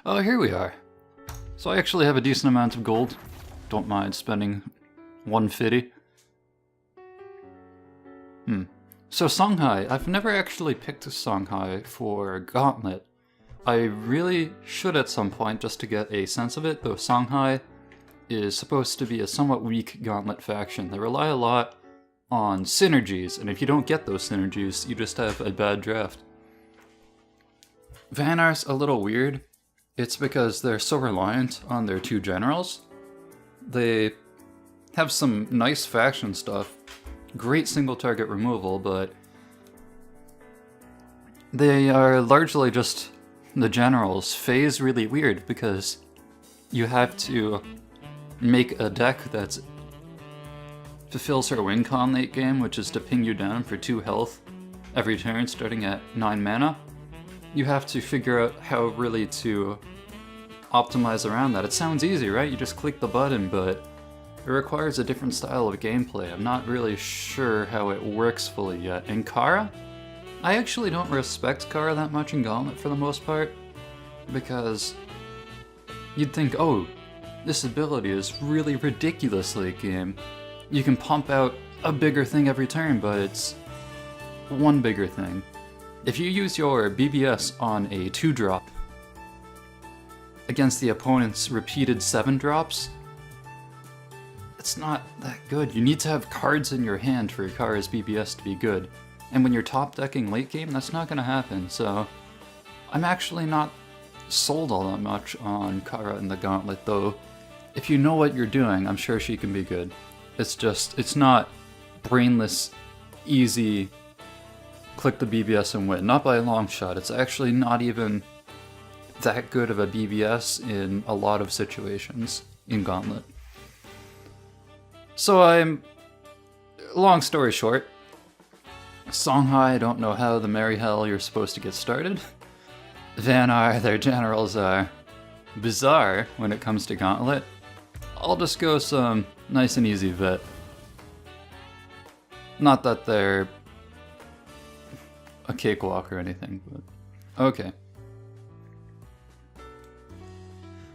Oh, here we are. So I actually have a decent amount of gold. Don't mind spending 150. So Songhai, I've never actually picked a Songhai for Gauntlet. I really should at some point just to get a sense of it, though Songhai is supposed to be a somewhat weak Gauntlet faction. They rely a lot on synergies, and if you don't get those synergies, you just have a bad draft. Vanar's a little weird. It's because they're so reliant on their two generals. They have some nice faction stuff, great single target removal, but they are largely just the generals. Phase really weird because you have to make a deck that fulfills her win con late game, which is to ping you down for 2 health every turn starting at 9 mana. You have to figure out how really to optimize around that. It sounds easy, right? You just click the button, but it requires a different style of gameplay. I'm not really sure how it works fully yet. And Kara? I actually don't respect Kara that much in Gauntlet for the most part, because you'd think, oh, this ability is really ridiculous late game. You can pump out a bigger thing every turn, but it's one bigger thing. If you use your BBS on a 2-drop against the opponent's repeated 7-drops, it's not that good. You need to have cards in your hand for Kara's BBS to be good. And when you're top decking late game, that's not going to happen. So I'm actually not sold all that much on Kara in the Gauntlet, though. If you know what you're doing, I'm sure she can be good. It's just, it's not brainless, easy, click the BBS and win. Not by a long shot. It's actually not even that good of a BBS in a lot of situations in Gauntlet. So long story short, Songhai, I don't know how the merry hell you're supposed to get started. Vanar, their generals are bizarre when it comes to Gauntlet. I'll just go some nice and easy vet. Not that they're a cakewalk or anything, but okay.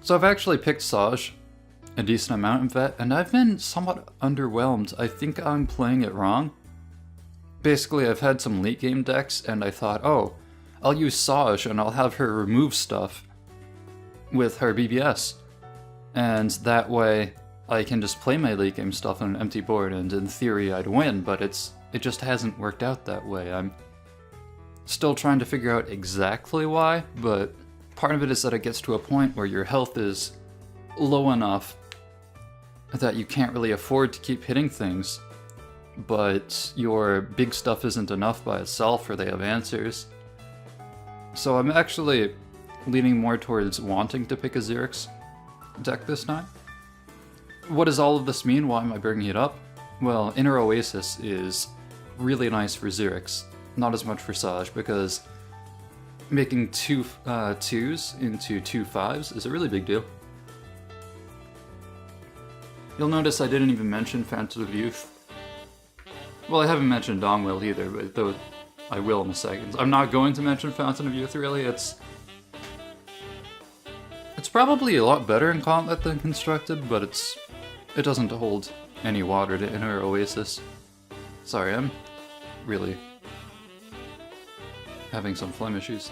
So I've actually picked Saj a decent amount in vet, and I've been somewhat underwhelmed. I think I'm playing it wrong. Basically, I've had some late game decks, and I thought, oh, I'll use Saj and I'll have her remove stuff with her BBS. And that way, I can just play my late game stuff on an empty board, and in theory I'd win, but it just hasn't worked out that way. I'm still trying to figure out exactly why, but part of it is that it gets to a point where your health is low enough that you can't really afford to keep hitting things, but your big stuff isn't enough by itself, or they have answers. So I'm actually leaning more towards wanting to pick a Xerix deck this time. What does all of this mean? Why am I bringing it up? Well, Inner Oasis is really nice for Xerix, not as much for Saj, because making 2 2s into 2 5s is a really big deal. You'll notice I didn't even mention Phantom of Youth. Well, I haven't mentioned Dongwill either, but though I will in a second. I'm not going to mention Fountain of Youth, really. It's probably a lot better in Gauntlet than Constructed, but it doesn't hold any water to Inner Oasis. Sorry, I'm really having some phlegm issues.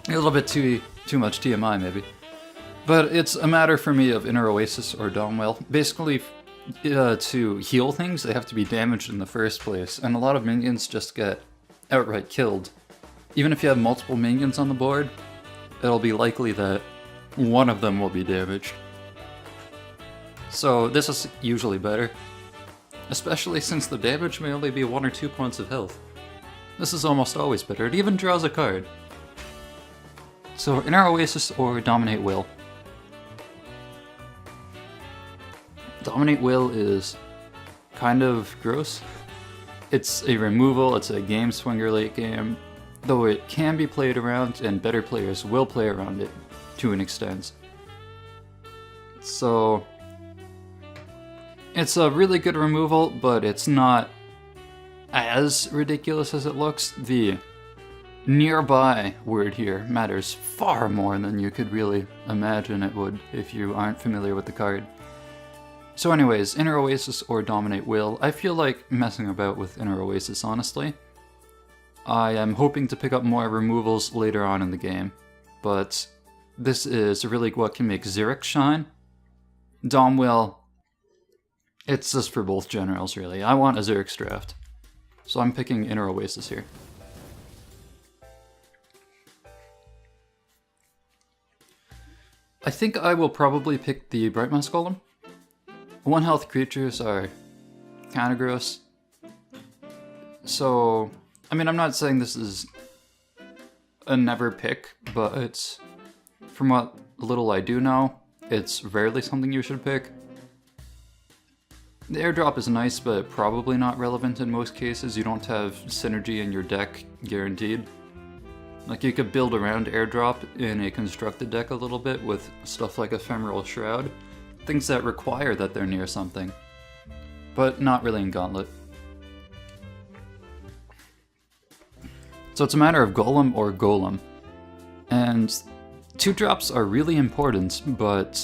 A little bit too much TMI, maybe. But it's a matter for me of Inner Oasis or Dongwill. Basically, to heal things, they have to be damaged in the first place, and a lot of minions just get outright killed. Even if you have multiple minions on the board, it'll be likely that one of them will be damaged. So this is usually better, especially since the damage may only be 1 or 2 points of health. This is almost always better. It even draws a card. So Inner Oasis or Dominate Will. Dominate Will is kind of gross. It's a removal, it's a game swinger late game, though it can be played around and better players will play around it to an extent. So it's a really good removal, but it's not as ridiculous as it looks. The nearby word here matters far more than you could really imagine it would if you aren't familiar with the card. So anyways, Inner Oasis or Dominate Will. I feel like messing about with Inner Oasis, honestly. I am hoping to pick up more removals later on in the game, but this is really what can make Xeric shine. Dom Will, it's just for both generals, really. I want a Xeric's draft, so I'm picking Inner Oasis here. I think I will probably pick the Bright Mouse Golem. 1 health creatures are kind of gross. So, I mean, I'm not saying this is a never pick, but it's, from what little I do know, it's rarely something you should pick. The airdrop is nice, but probably not relevant in most cases. You don't have synergy in your deck guaranteed. Like, you could build around airdrop in a constructed deck a little bit with stuff like Ephemeral Shroud. Things that require that they're near something, but not really in Gauntlet. So it's a matter of Golem or Golem. And 2-drops are really important, but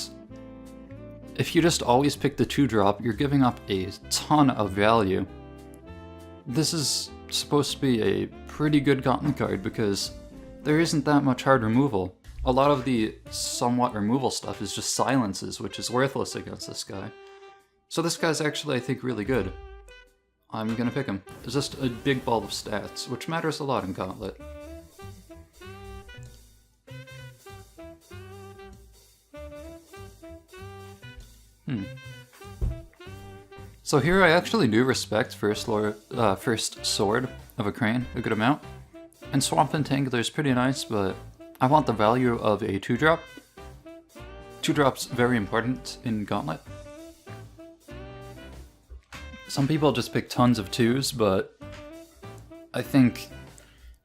if you just always pick the 2-drop, you're giving up a ton of value. This is supposed to be a pretty good Gauntlet card because there isn't that much hard removal. A lot of the somewhat removal stuff is just silences, which is worthless against this guy. So this guy's actually, I think, really good. I'm gonna pick him. There's just a big ball of stats, which matters a lot in Gauntlet. So here I actually do respect First Sword of a Crane a good amount. And Swamp Entangler is pretty nice, but I want the value of a 2-drop. 2-drop's very important in Gauntlet. Some people just pick tons of 2s, but I think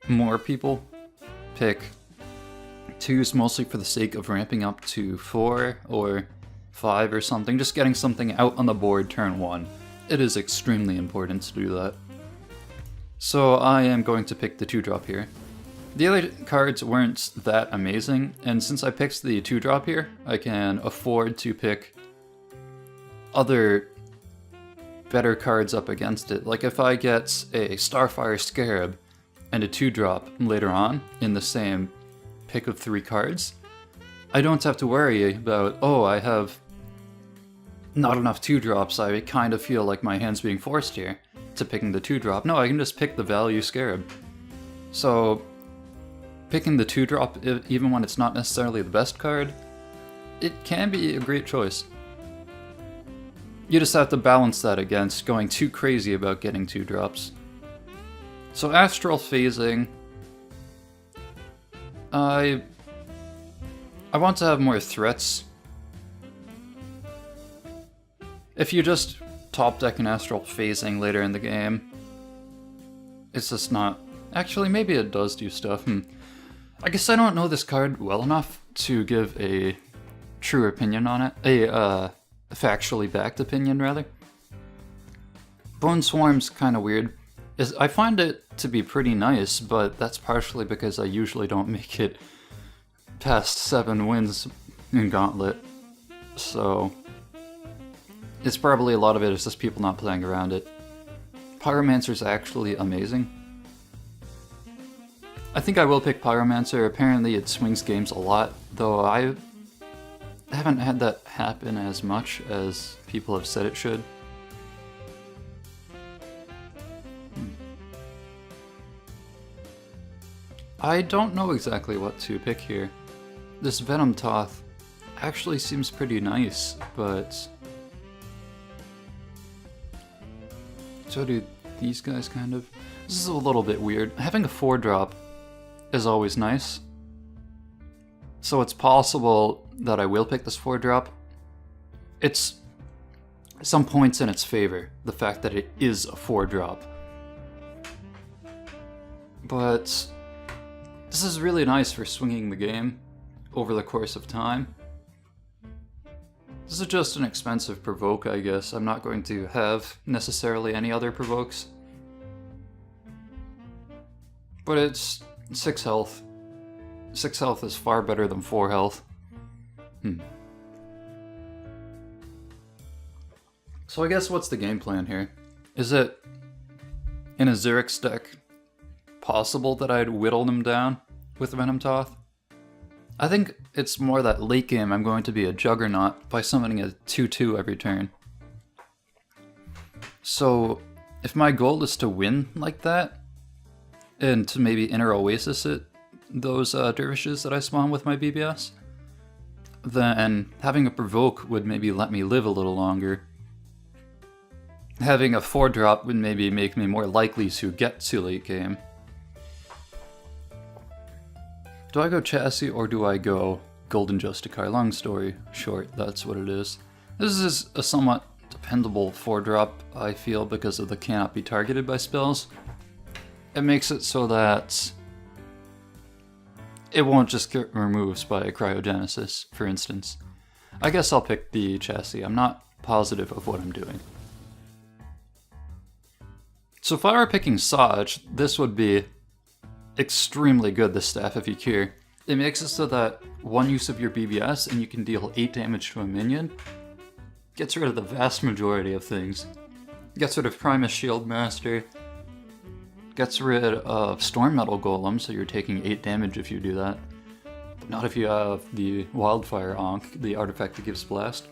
more people pick 2s mostly for the sake of ramping up to 4 or 5 or something, just getting something out on the board turn 1. It is extremely important to do that. So I am going to pick the 2-drop here. The other cards weren't that amazing, and since I picked the 2-drop here, I can afford to pick other better cards up against it. Like if I get a Starfire Scarab and a 2-drop later on in the same pick of 3 cards, I don't have to worry about, oh, I have not enough 2-drops, I kind of feel like my hand's being forced here to picking the 2-drop. No, I can just pick the value Scarab. So picking the 2-drop, even when it's not necessarily the best card, it can be a great choice. You just have to balance that against going too crazy about getting 2-drops. So Astral Phasing, I want to have more threats. If you just top deck an Astral Phasing later in the game, it's just not... Actually, maybe it does do stuff. I guess I don't know this card well enough to give a true opinion on it. A factually backed opinion, rather. Bone Swarm's kind of weird. I find it to be pretty nice, but that's partially because I usually don't make it past 7 wins in Gauntlet. So it's probably a lot of it is just people not playing around it. Pyromancer's actually amazing. I think I will pick Pyromancer. Apparently it swings games a lot, though I haven't had that happen as much as people have said it should. I don't know exactly what to pick here. This Venom Toth actually seems pretty nice, but so do these guys kind of. This is a little bit weird. Having a 4-drop is always nice. So it's possible that I will pick this 4-drop. It's some points in its favor, the fact that it is a 4-drop. But this is really nice for swinging the game over the course of time. This is just an expensive provoke, I guess. I'm not going to have necessarily any other provokes. But it's 6 health. 6 health is far better than 4 health. So I guess what's the game plan here? Is it, in a Xerix deck, possible that I'd whittle them down with Venom Toth? I think it's more that late game I'm going to be a juggernaut by summoning a 2/2 every turn. So if my goal is to win like that, and to maybe inner Oasis it, those dervishes that I spawn with my BBS, then having a provoke would maybe let me live a little longer. Having a 4-drop would maybe make me more likely to get to late game. Do I go Chassis or do I go Golden Justicar? Long story short, that's what it is. This is a somewhat dependable 4-drop, I feel, because of the cannot be targeted by spells. It makes it so that it won't just get removed by cryogenesis, for instance. I guess I'll pick the Chassis. I'm not positive of what I'm doing. So if I were picking Saj, this would be extremely good, the Staff of Yakir. It makes it so that one use of your BBS and you can deal 8 damage to a minion. Gets rid of the vast majority of things. Gets rid of Primus Shield Master. Gets rid of Storm Metal Golem, so you're taking 8 damage if you do that. But not if you have the Wildfire Ankh, the artifact that gives Blast.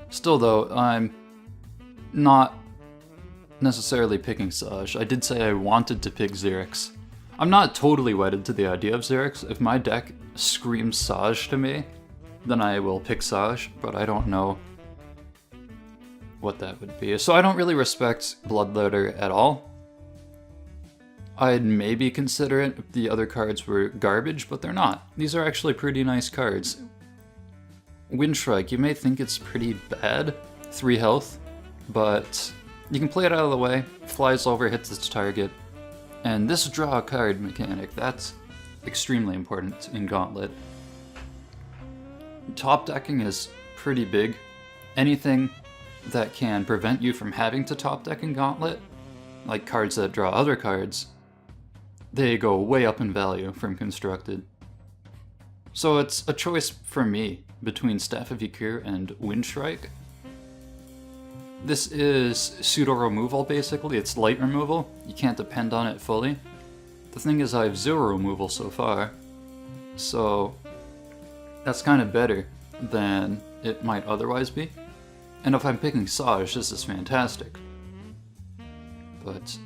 Still though, I'm not necessarily picking Saj. I did say I wanted to pick Xerix. I'm not totally wedded to the idea of Xerix. If my deck screams Saj to me, then I will pick Saj, but I don't know what that would be. So I don't really respect Bloodletter at all. I'd maybe consider it if the other cards were garbage, but they're not. These are actually pretty nice cards. Windstrike, you may think it's pretty bad, 3 health, but you can play it out of the way, flies over, hits its target, and this draw a card mechanic, that's extremely important in Gauntlet. Top decking is pretty big. Anything that can prevent you from having to top deck in Gauntlet, like cards that draw other cards, they go way up in value from Constructed. So it's a choice for me between Staff of Yakir and Windstrike. This is pseudo removal basically, it's light removal, you can't depend on it fully. The thing is I have 0 removal so far, so that's kind of better than it might otherwise be. And if I'm picking Saj, this is fantastic. But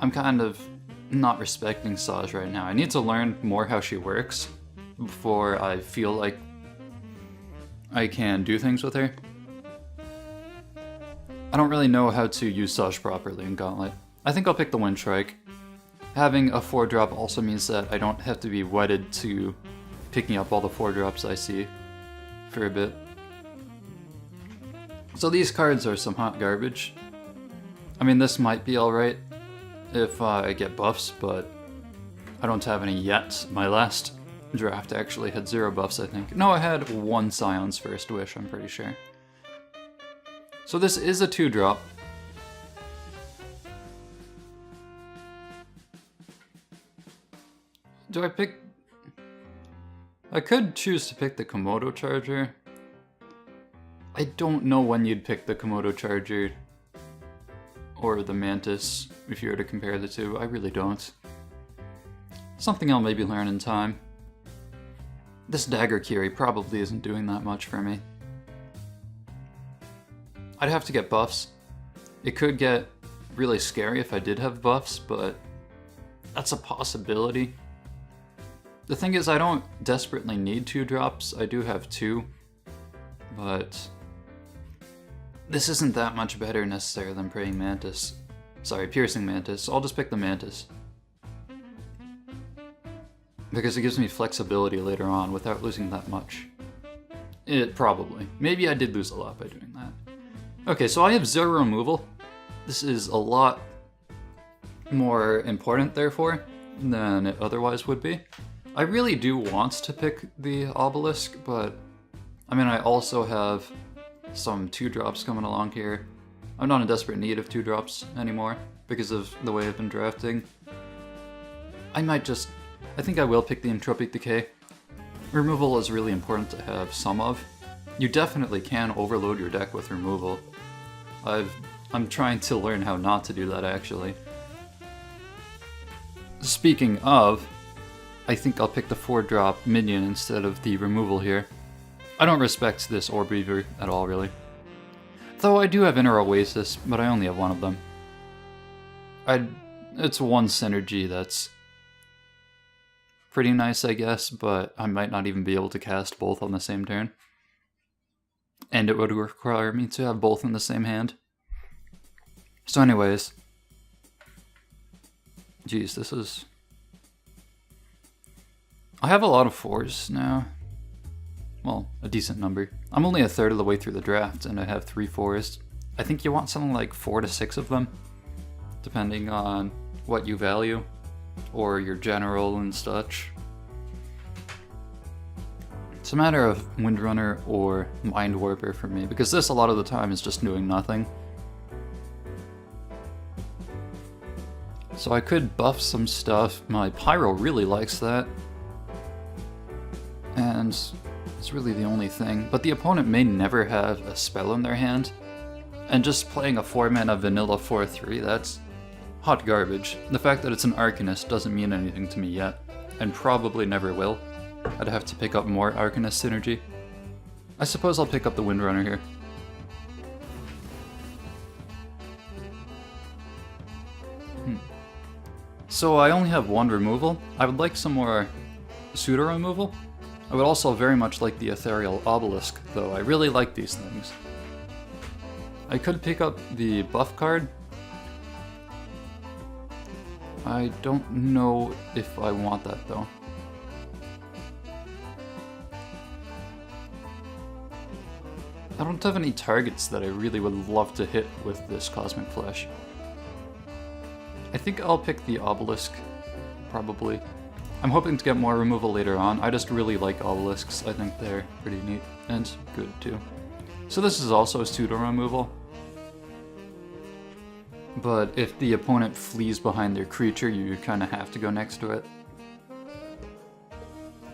I'm kind of not respecting Saj right now. I need to learn more how she works before I feel like I can do things with her. I don't really know how to use Saj properly in Gauntlet. I think I'll pick the Windstrike. Having a 4-drop also means that I don't have to be wedded to picking up all the 4-drops I see for a bit. So these cards are some hot garbage. I mean, this might be alright if I get buffs, but I don't have any yet. My last draft actually had 0 buffs, I think. No, I had 1 Scion's First Wish, I'm pretty sure. So this is a 2-drop. Do I pick... I could choose to pick the Komodo Charger. I don't know when you'd pick the Komodo Charger or the Mantis, if you were to compare the two. I really don't. Something I'll maybe learn in time. This Dagger Kiri probably isn't doing that much for me. I'd have to get buffs. It could get really scary if I did have buffs, but that's a possibility. The thing is, I don't desperately need 2-drops. I do have 2, but this isn't that much better necessarily than Praying Mantis. Sorry, Piercing Mantis. I'll just pick the Mantis. Because it gives me flexibility later on without losing that much. It probably. Maybe I did lose a lot by doing that. Okay, so I have 0 removal. This is a lot more important, therefore, than it otherwise would be. I really do want to pick the Obelisk, but I mean, I also have some 2-drops coming along here. I'm not in desperate need of 2-drops anymore because of the way I've been drafting. I think I will pick the Entropic Decay. Removal is really important to have some of. You definitely can overload your deck with removal. I'm trying to learn how not to do that, actually. Speaking of, I think I'll pick the 4-drop minion instead of the removal here. I don't respect this Orb Weaver at all, really. Though I do have Inner Oasis, but I only have one of them. It's one synergy that's pretty nice, I guess, but I might not even be able to cast both on the same turn. And it would require me to have both in the same hand. So anyways. Geez, this is... I have a lot of 4s now. Well, a decent number. I'm only a third of the way through the draft, and I have 3 4s. I think you want something like 4 to 6 of them, depending on what you value, or your general and such. It's a matter of Windrunner or Mind Warper for me, because this a lot of the time is just doing nothing. So I could buff some stuff. My Pyro really likes that. And it's really the only thing. But the opponent may never have a spell in their hand. And just playing a 4-mana vanilla 4/3, that's hot garbage. The fact that it's an Arcanist doesn't mean anything to me yet. And probably never will. I'd have to pick up more Arcanist synergy. I suppose I'll pick up the Windrunner here. So I only have 1 removal. I would like some more pseudo removal. I would also very much like the Ethereal Obelisk, though. I really like these things. I could pick up the buff card. I don't know if I want that, though. I don't have any targets that I really would love to hit with this Cosmic Flash. I think I'll pick the Obelisk, probably. I'm hoping to get more removal later on. I just really like Obelisks. I think they're pretty neat and good too. So this is also pseudo removal. But if the opponent flees behind their creature, you kind of have to go next to it.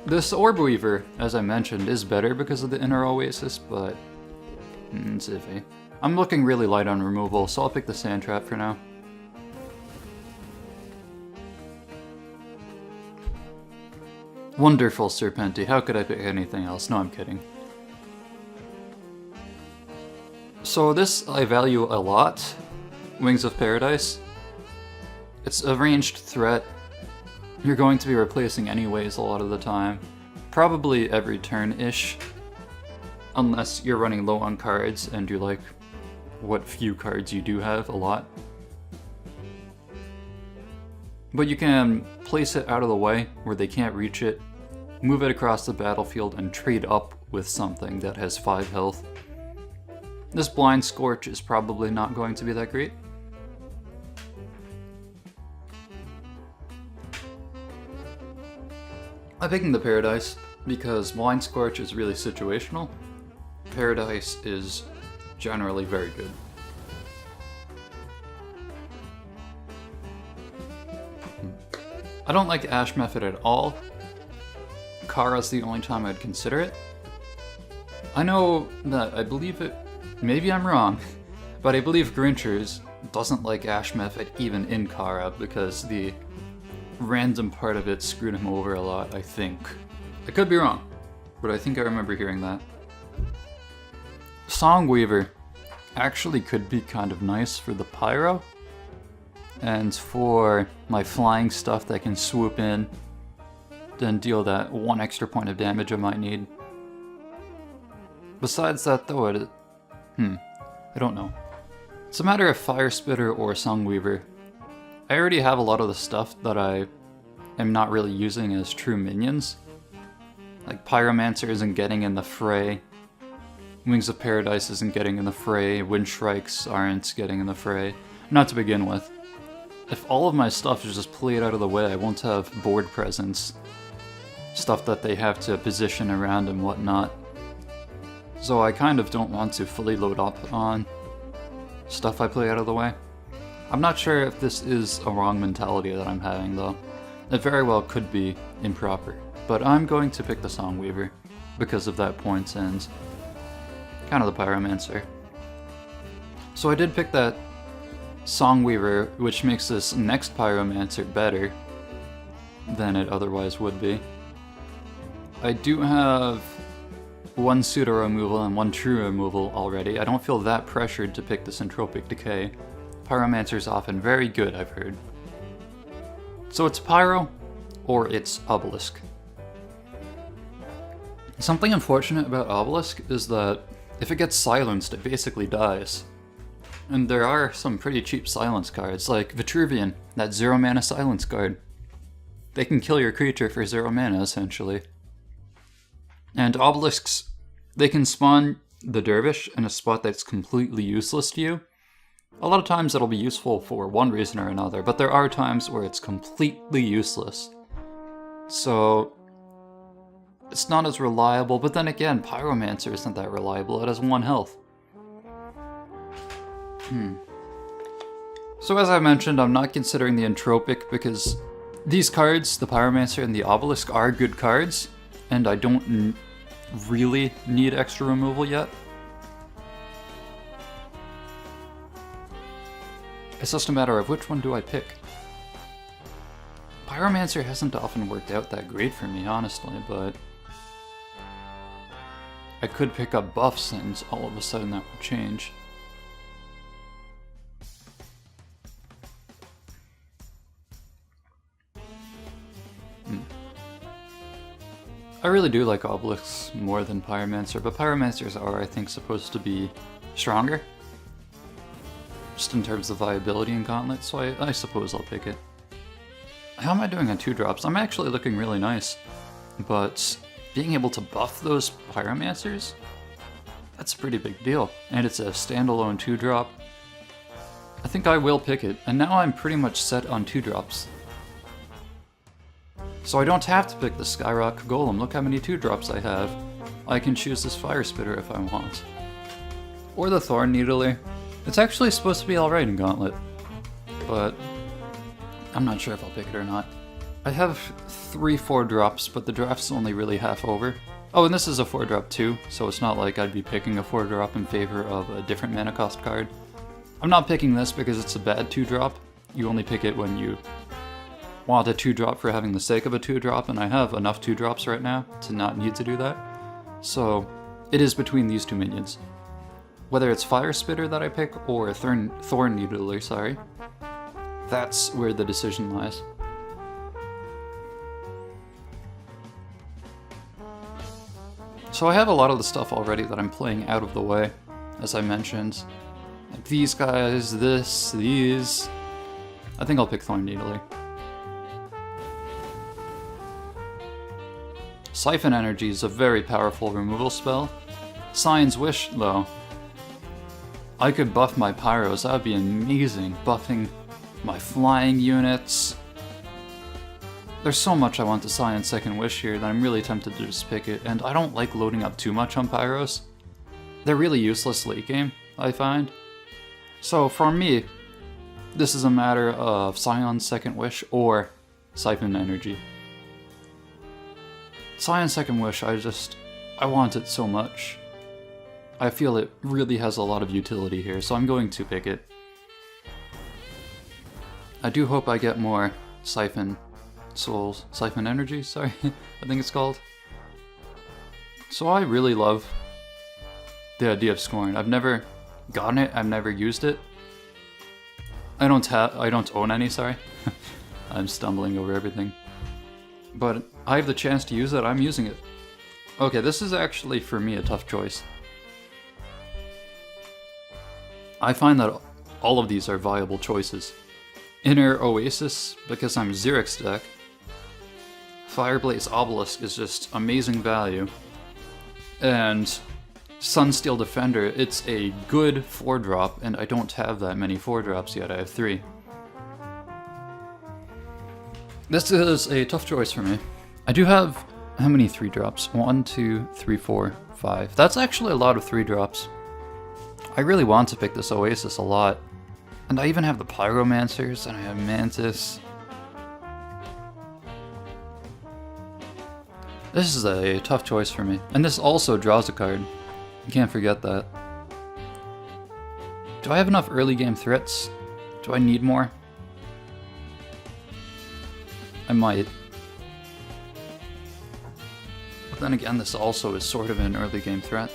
This Orb Weaver, as I mentioned, is better because of the Inner Oasis, but it's iffy. I'm looking really light on removal, so I'll pick the Sand Trap for now. Wonderful Serpenti, how could I pick anything else? No, I'm kidding. So this I value a lot. Wings of Paradise. It's a ranged threat. You're going to be replacing anyways a lot of the time. Probably every turn-ish. Unless you're running low on cards and you like what few cards you do have a lot. But you can place it out of the way where they can't reach it, move it across the battlefield, and trade up with something that has 5 health. This Blind Scorch is probably not going to be that great. I'm picking the Paradise because Blind Scorch is really situational. Paradise is generally very good. I don't like Ash Method at all. Kara's the only time I'd consider it. I know that I believe it, maybe I'm wrong, but I believe Grinchers doesn't like Ash Method even in Kara because the random part of it screwed him over a lot, I think. I could be wrong, but I think I remember hearing that. Songweaver actually could be kind of nice for the Pyro, and for my flying stuff that can swoop in, then deal that 1 extra point of damage I might need. Besides that though, I don't know. It's a matter of Fire Spitter or Songweaver. I already have a lot of the stuff that I am not really using as true minions. Like Pyromancer isn't getting in the fray, Wings of Paradise isn't getting in the fray, Wind Shrikes aren't getting in the fray. Not to begin with. If all of my stuff is just played out of the way, I won't have board presence. Stuff that they have to position around and whatnot. So I kind of don't want to fully load up on stuff I play out of the way. I'm not sure if this is a wrong mentality that I'm having though. It very well could be improper, but I'm going to pick the Songweaver because of that points and kind of the Pyromancer. So I did pick that Songweaver, which makes this next Pyromancer better than it otherwise would be. I do have one pseudo removal and one true removal already. I don't feel that pressured to pick this Entropic Decay. Pyromancer's often very good, I've heard. So it's Pyro, or it's Obelisk. Something unfortunate about Obelisk is that if it gets silenced, it basically dies. And there are some pretty cheap silence cards, like Vetruvian, that 0 mana silence card. They can kill your creature for 0 mana, essentially. And Obelisks, they can spawn the Dervish in a spot that's completely useless to you. A lot of times it'll be useful for one reason or another, but there are times where it's completely useless. So it's not as reliable, but then again, Pyromancer isn't that reliable. It has 1 health. So as I mentioned, I'm not considering the Entropic because these cards, the Pyromancer and the Obelisk, are good cards, and I don't really need extra removal yet. It's just a matter of which one do I pick. Pyromancer hasn't often worked out that great for me, honestly, but I could pick up buffs and all of a sudden that would change. I really do like Obelisks more than Pyromancer, but Pyromancers are, I think, supposed to be stronger. Just in terms of viability in Gauntlet, so I suppose I'll pick it. How am I doing on 2-drops? I'm actually looking really nice, but being able to buff those Pyromancers, that's a pretty big deal. And it's a standalone 2-drop. I think I will pick it, and now I'm pretty much set on 2-drops. So I don't have to pick the Skyrock Golem. Look how many 2-drops I have. I can choose this Fire Spitter if I want. Or the Thorn Needler. It's actually supposed to be alright in Gauntlet, but I'm not sure if I'll pick it or not. I have 3 4-drops, but the draft's only really half over. Oh, and this is a 4-drop too, so it's not like I'd be picking a 4-drop in favor of a different mana cost card. I'm not picking this because it's a bad 2-drop. You only pick it when you want a 2-drop for having the sake of a 2-drop, and I have enough 2-drops right now to not need to do that. So it is between these 2 minions. Whether it's Fire Spitter that I pick or Thorn Needler, sorry, that's where the decision lies. So I have a lot of the stuff already that I'm playing out of the way, as I mentioned. Like these guys, these. I think I'll pick Thorn Needler. Siphon Energy is a very powerful removal spell. Scion's Wish, though. I could buff my Pyros, that would be amazing. Buffing my flying units. There's so much I want to Scion's Second Wish here that I'm really tempted to just pick it, and I don't like loading up too much on Pyros. They're really useless late game, I find. So for me, this is a matter of Scion's Second Wish or Siphon Energy. Scion's Second Wish, I want it so much. I feel it really has a lot of utility here, so I'm going to pick it. I do hope I get more Siphon Energy, sorry, I think it's called. So I really love the idea of Scorn. I've never gotten it, I've never used it. I don't own any, sorry. I'm stumbling over everything. But I have the chance to use it, I'm using it. Okay, this is actually, for me, a tough choice. I find that all of these are viable choices. Inner Oasis, because I'm Xerix deck. Fireblaze Obelisk is just amazing value. And Sunsteel Defender, it's a good 4-drop, and I don't have that many 4-drops yet, I have 3. This is a tough choice for me. I do have, how many 3-drops? 1, 2, 3, 4, 5. That's actually a lot of 3-drops. I really want to pick this Oasis a lot. And I even have the Pyromancers, and I have Mantis. This is a tough choice for me. And this also draws a card. You can't forget that. Do I have enough early game threats? Do I need more? I might. But then again, this also is sort of an early game threat.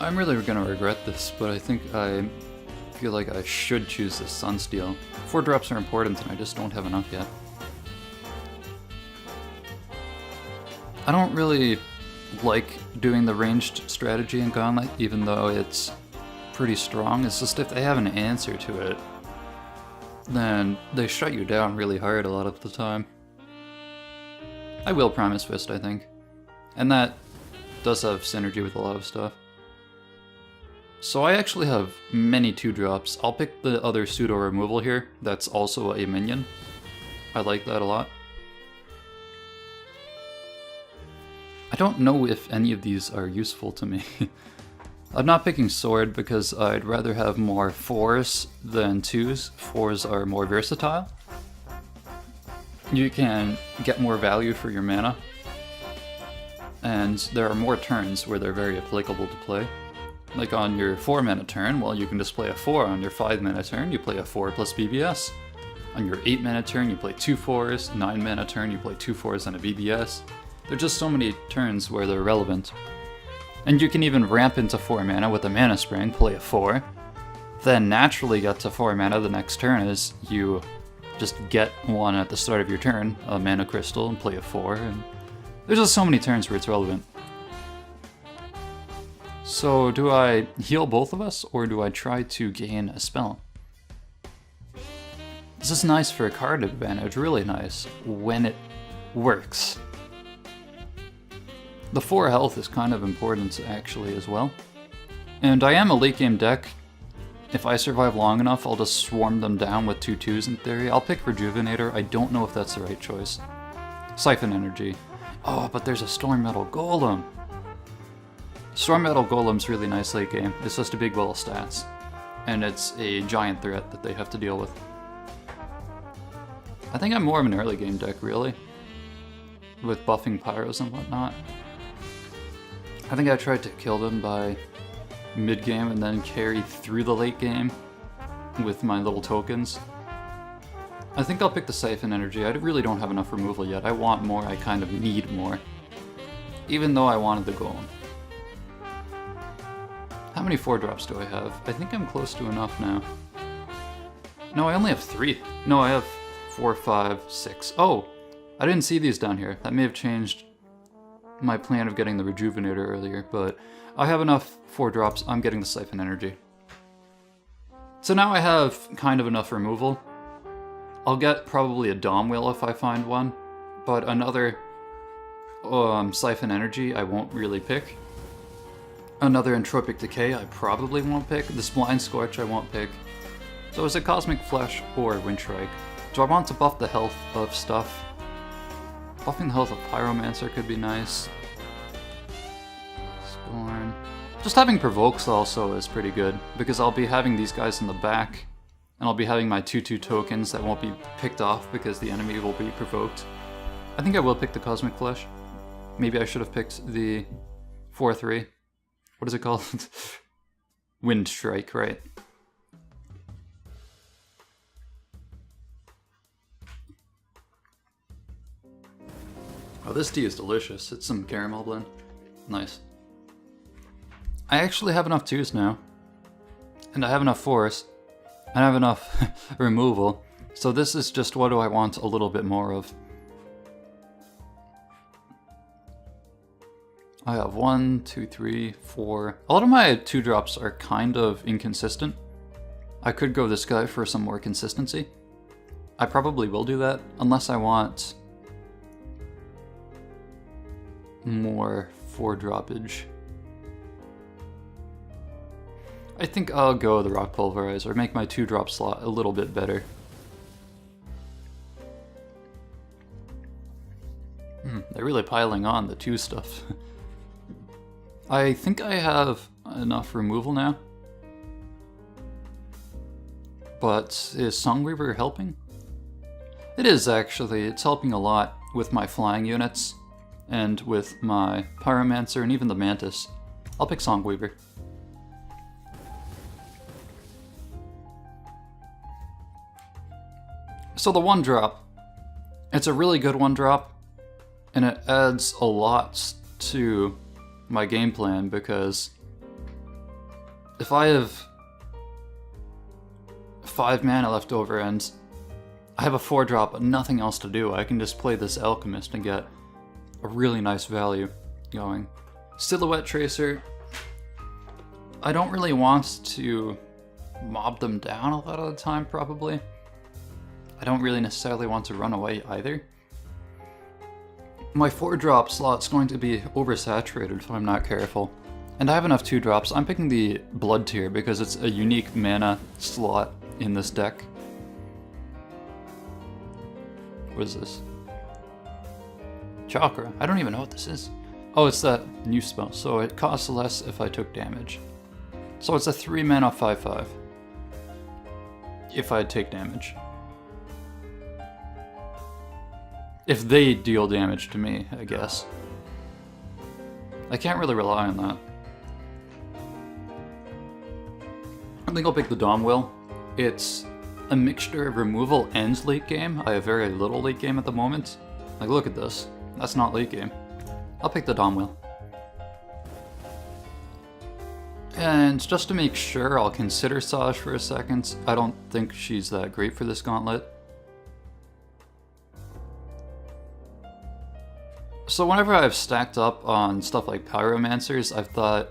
I'm really gonna regret this, but I think I feel like I should choose this Sunsteel. 4 drops are important and I just don't have enough yet. I don't really like doing the ranged strategy in Gauntlet, even though it's pretty strong. It's just if they have an answer to it, then they shut you down really hard a lot of the time. I will Primus Fist, I think. And that does have synergy with a lot of stuff. So I actually have many 2-drops. I'll pick the other pseudo removal here. That's also a minion. I like that a lot. I don't know if any of these are useful to me. I'm not picking Sword because I'd rather have more 4s than 2s. 4s are more versatile. You can get more value for your mana. And there are more turns where they're very applicable to play. Like on your 4 mana turn, well, you can just play a 4. On your 5 mana turn, you play a 4 plus BBS. On your 8 mana turn, you play 2 4s. 9 mana turn, you play 2 4s and a BBS. There are just so many turns where they're relevant. And you can even ramp into 4 mana with a Mana Spring, play a 4. Then naturally get to 4 mana the next turn as you just get one at the start of your turn, a Mana Crystal, and play a 4. And there's just so many turns where it's relevant. So do I heal both of us, or do I try to gain a spell? This is nice for a card advantage, really nice, when it works. The 4 health is kind of important actually as well. And I am a late game deck. If I survive long enough, I'll just swarm them down with 2 2s in theory. I'll pick Rejuvenator. I don't know if that's the right choice. Siphon Energy. Oh, but there's a Storm Metal Golem. Storm Metal Golem's really nice late game. It's just a big ball of stats. And it's a giant threat that they have to deal with. I think I'm more of an early game deck, really. With buffing Pyros and whatnot. I think I tried to kill them by mid-game and then carry through the late game with my little tokens. I think I'll pick the Siphon Energy. I really don't have enough removal yet. I want more, I kind of need more. Even though I wanted the Golem. How many 4-drops do I have? I think I'm close to enough now. No, I only have 3. No, I have 4, 5, 6. Oh! I didn't see these down here. That may have changed my plan of getting the Rejuvenator earlier, but I have enough 4-drops. I'm getting the Siphon Energy. So now I have kind of enough removal. I'll get probably a Dom Wheel if I find one, but another Siphon Energy I won't really pick. Another Entropic Decay I probably won't pick. This Blind Scorch I won't pick. So is it Cosmic Flash or Windstrike? Do I want to buff the health of stuff? Buffing the health of Pyromancer could be nice. Scorn. Just having Provokes also is pretty good, because I'll be having these guys in the back, and I'll be having my 2/2 tokens that won't be picked off because the enemy will be provoked. I think I will pick the Cosmic Flash. Maybe I should have picked the 4/3. What is it called? Wind Strike, right. Oh, this tea is delicious. It's some caramel blend. Nice. I actually have enough 2s now. And I have enough 4s. And I have enough removal. So this is just what do I want a little bit more of. I have 1, 2, 3, 4. A lot of my 2-drops are kind of inconsistent. I could go this guy for some more consistency. I probably will do that, unless I want more 4-droppage. I think I'll go the Rock Pulverizer, make my 2-drop slot a little bit better. They're really piling on the 2 stuff. I think I have enough removal now. But is Songweaver helping? It is actually. It's helping a lot with my flying units and with my Pyromancer and even the Mantis. I'll pick Songweaver. So the 1-drop, it's a really good 1-drop, and it adds a lot to my game plan because if I have 5 mana left over and I have a 4-drop but nothing else to do, I can just play this Alchemist and get a really nice value going. Silhouette Tracer, I don't really want to mob them down a lot of the time probably. I don't really necessarily want to run away either. My 4-drop slot's going to be oversaturated if I'm not careful. And I have enough 2-drops. I'm picking the Blood Tier because it's a unique mana slot in this deck. What is this? Chakra. I don't even know what this is. Oh, it's that new spell. So it costs less if I took damage. So it's a 3-mana 5/5. If I take damage. If they deal damage to me, I guess. I can't really rely on that. I think I'll pick the Domwill. It's a mixture of removal and late game. I have very little late game at the moment. Like, look at this. That's not late game. I'll pick the Domwill. And just to make sure, I'll consider Saj for a second. I don't think she's that great for this Gauntlet. So whenever I've stacked up on stuff like Pyromancers, I've thought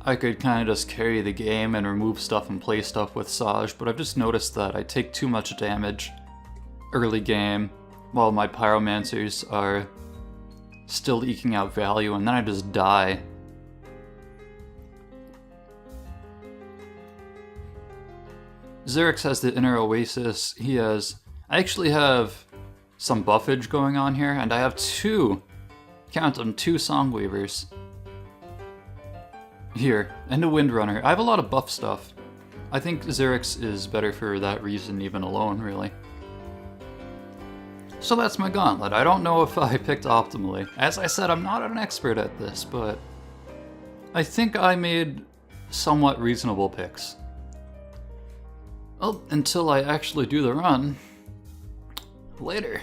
I could kind of just carry the game and remove stuff and play stuff with Saj, but I've just noticed that I take too much damage early game while my Pyromancers are still eking out value, and then I just die. Xerix has the Inner Oasis. I actually have some buffage going on here, and I have 2, count them, 2 Songweavers here, and a Windrunner. I have a lot of buff stuff. I think Xerix is better for that reason even alone, really. So that's my Gauntlet. I don't know if I picked optimally. As I said, I'm not an expert at this, but I think I made somewhat reasonable picks. Well, until I actually do the run. Later.